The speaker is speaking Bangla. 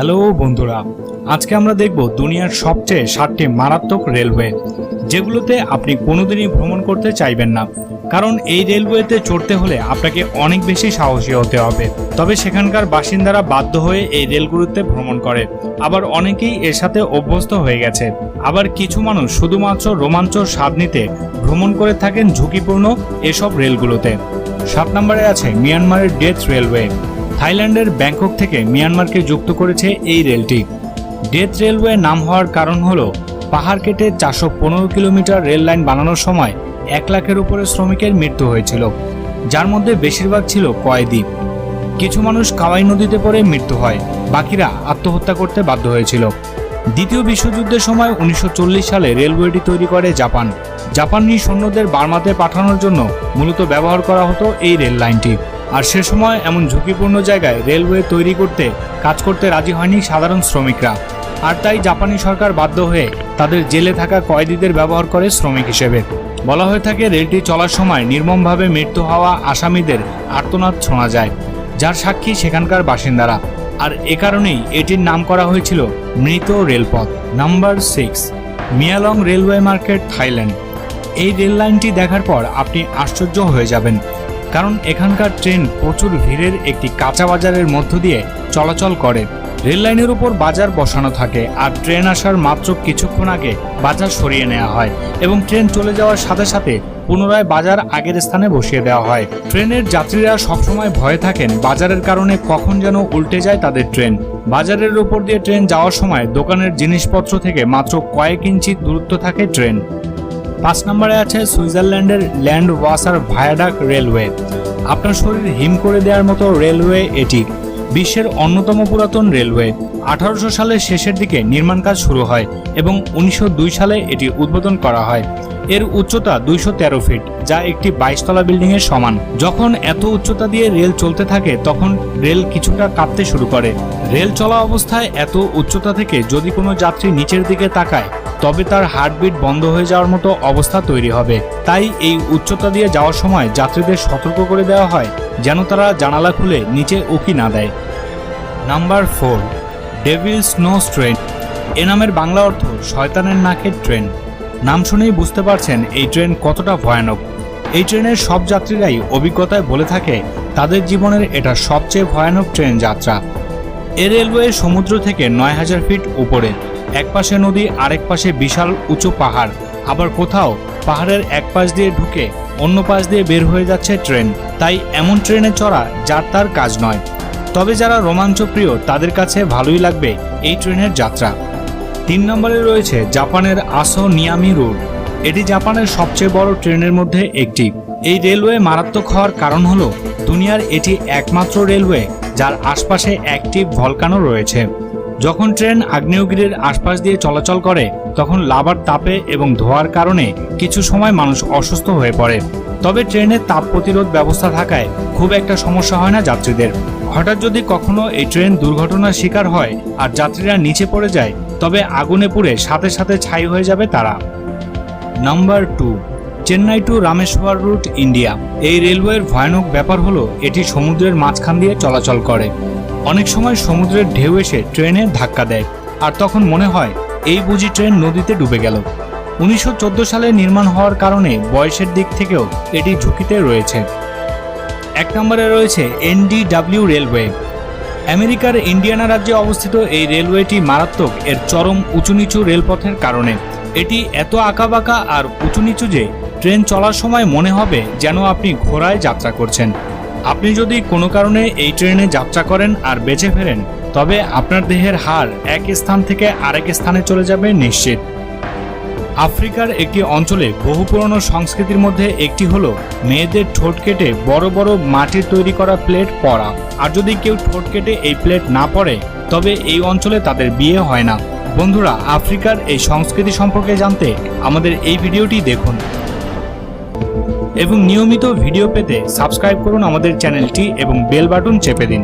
হ্যালো বন্ধুরা, আজকে আমরা দেখব দুনিয়ার সবচেয়ে 7টি মারাত্মক রেলওয়ে, যেগুলোতে আপনি কোনোদিনই ভ্রমণ করতে চাইবেন না। কারণ এই রেলওয়েতে চড়তে হলে আপনাকে অনেক বেশি সাহসী হতে হবে। তবে সেখানকার বাসিন্দারা বাধ্য হয়ে এই রেলগুলোতে ভ্রমণ করে, আবার অনেকেই এর সাথে অভ্যস্ত হয়ে গেছে। আবার কিছু মানুষ শুধুমাত্র রোমাঞ্চ স্বাদ নিতে ভ্রমণ করে থাকেন ঝুঁকিপূর্ণ এসব রেলগুলোতে। 7 নম্বরে আছে মিয়ানমারের ডেথ রেলওয়ে। থাইল্যান্ডের ব্যাংকক থেকে মিয়ানমারকে যুক্ত করেছে এই রেলটি। ডেথ রেলওয়ে নাম হওয়ার কারণ হলো পাহাড় কেটে 415 কিলোমিটার রেল লাইন বানানোর সময় 1 লাখের উপরে শ্রমিকের মৃত্যু হয়েছিল, যার মধ্যে বেশিরভাগ ছিল কয়েদি। কিছু মানুষ কাওয়াই নদীতে পড়ে মৃত্যু হয়, বাকিরা আত্মহত্যা করতে বাধ্য হয়েছিল। দ্বিতীয় বিশ্বযুদ্ধের সময় 1940 সালে রেলওয়েটি তৈরি করে জাপান। জাপানি সৈন্যদের বার্মাতে পাঠানোর জন্য মূলত ব্যবহার করা হতো এই রেল লাইনটি। আর সে সময় এমন ঝুঁকিপূর্ণ জায়গায় রেলওয়ে তৈরি করতে কাজ করতে রাজি হয়নি সাধারণ শ্রমিকরা। আর তাই জাপানি সরকার বাধ্য হয়ে তাদের জেলে থাকা কয়েদিদের ব্যবহার করে শ্রমিক হিসেবে। বলা হয়ে থাকে রেলটি চলার সময় নির্মমভাবে মৃত্যু হওয়া আসামিদের আর্তনাদ শোনা যায়, যার সাক্ষী সেখানকার বাসিন্দারা। আর এ কারণেই এটির নাম করা হয়েছিল মৃত রেলপথ। Number 6, Maeklong railway market, Thailand. এই রেল লাইনটি দেখার পর আপনি আশ্চর্য হয়ে যাবেন, কারণ এখানকার ট্রেন প্রচুর ভিড়ের একটি কাঁচা বাজারের মধ্য দিয়ে চলাচল করে। রেল লাইনের উপর বাজার বসানো থাকে, আর ট্রেন আসার মাত্র কিছুক্ষণ আগে বাজার সরিয়ে নেওয়া হয় এবং ট্রেন চলে যাওয়ার সাথে সাথে পুনরায় বাজার আগের স্থানে বসিয়ে দেওয়া হয়। ট্রেনের যাত্রীরা সবসময় ভয়ে থাকেন বাজারের কারণে কখন যেন উল্টে যায় তাদের ট্রেন। বাজারের উপর দিয়ে ট্রেন যাওয়ার সময় দোকানের জিনিসপত্র থেকে মাত্র কয়েক ইঞ্চি দূরত্ব থাকে ট্রেন। 5 নম্বরে আছে সুইজারল্যান্ডের ল্যান্ড ওয়াসার ভায়াডাক রেলওয়ে। আপনার শরীর হিম করে দেওয়ার মতো রেলওয়ে এটি। বিশ্বের অন্যতম পুরাতন রেলওয়ে। 1800 সালের শেষের দিকে নির্মাণ কাজ শুরু হয় এবং 1902 সালে এটি উদ্বোধন করা হয়। এর উচ্চতা 213 ফিট, যা একটি 22 তলা বিল্ডিং এর সমান। যখন এত উচ্চতা দিয়ে রেল চলতে থাকে তখন রেল কিছুটা কাঁপতে শুরু করে। রেল চলা অবস্থায় এত উচ্চতা থেকে যদি কোনো যাত্রী নিচের দিকে তাকায় তবে তার হার্টবিট বন্ধ হয়ে যাওয়ার মতো অবস্থা তৈরি হবে। তাই এই উচ্চতা দিয়ে যাওয়ার সময় যাত্রীদের সতর্ক করে দেওয়া হয় যেন তারা জানালা খুলে নিচে উকি না দেয়। Number 4, devil's nose train. এ নামের বাংলা অর্থ শয়তানের নাকের ট্রেন। নাম শুনেই বুঝতে পারছেন এই ট্রেন কতটা ভয়ানক। এই ট্রেনের সব যাত্রীরাই অভিজ্ঞতায় বলে থাকে তাদের জীবনের এটা সবচেয়ে ভয়ানক ট্রেন যাত্রা। এ রেলওয়ে সমুদ্র থেকে 9000 ফিট উপরে। এক পাশে নদী, আরেক পাশে বিশাল উঁচু পাহাড়। আবার কোথাও পাহাড়ের এক পাশ দিয়ে ঢুকে অন্য পাশ দিয়ে বের হয়ে যাচ্ছে ট্রেন। তাই এমন ট্রেনে চড়া যার তার কাজ নয়। তবে যারা রোমাঞ্চ প্রিয় তাদের কাছে ভালোই লাগবে এই ট্রেনের যাত্রা। 3 নম্বরে রয়েছে জাপানের আসো নিয়ামি রোড। এটি জাপানের সবচেয়ে বড় ট্রেনের মধ্যে একটি। এই রেলওয়ে মারাত্মক হওয়ার কারণ হলো দুনিয়ার এটি একমাত্র রেলওয়ে যার আশপাশে অ্যাক্টিভ ভলকানো রয়েছে। যখন ট্রেন আগ্নেয়গিরির আশপাশ দিয়ে চলাচল করে তখন লাভার তাপে এবং ধোঁয়ার কারণে কিছু সময় মানুষ অসুস্থ হয়ে পড়ে। তবে ট্রেনের তাপ প্রতিরোধ ব্যবস্থা থাকায় খুব একটা সমস্যা হয় না যাত্রীদের। হঠাৎ যদি কখনো এই ট্রেন দুর্ঘটনার শিকার হয় আর যাত্রীরা নিচে পড়ে যায় তবে আগুনে পুড়ে সাথে সাথে ছাই হয়ে যাবে তারা। Number 2, Chennai to Rameshwar route, India. এই রেলওয়ের ভয়ানক ব্যাপার হলো এটি সমুদ্রের মাঝখান দিয়ে চলাচল করে। অনেক সময় সমুদ্রের ঢেউ এসে ট্রেনে ধাক্কা দেয়, আর তখন মনে হয় এই বুঝি ট্রেন নদীতে ডুবে গেল। 1914 সালে নির্মাণ হওয়ার কারণে বয়সের দিক থেকেও এটি ঝুঁকিতে রয়েছে। 1 নম্বরে রয়েছে NDW রেলওয়ে। আমেরিকার ইন্ডিয়ানা রাজ্যে অবস্থিত এই রেলওয়েটি মারাত্মক এর চরম উঁচু নিচু রেলপথের কারণে। এটি এত আঁকাবাঁকা আর উঁচু নিচু যে ট্রেন চলার সময় মনে হবে যেন আপনি ঘোড়ায় যাত্রা করছেন। আপনি যদি কোনো কারণে এই ট্রেনে যাত্রা করেন আর বেঁচে ফেরেন তবে আপনার দেহের হাড় এক স্থান থেকে আরেক স্থানে চলে যাবে নিশ্চিত। আফ্রিকার একটি অঞ্চলে বহু পুরনো সংস্কৃতির মধ্যে একটি হলো মেয়েদের ঠোঁট কেটে বড় বড় মাটির তৈরি করা প্লেট পরা। আর যদি কেউ ঠোঁট কেটে এই প্লেট না পরে তবে এই অঞ্চলে তাদের বিয়ে হয় না। বন্ধুরা, আফ্রিকার এই সংস্কৃতি সম্পর্কে জানতে আমাদের এই ভিডিওটি দেখুন এবং নিয়মিত ভিডিও পেতে সাবস্ক্রাইব করুন আমাদের চ্যানেলটি এবং বেল বাটন চেপে দিন।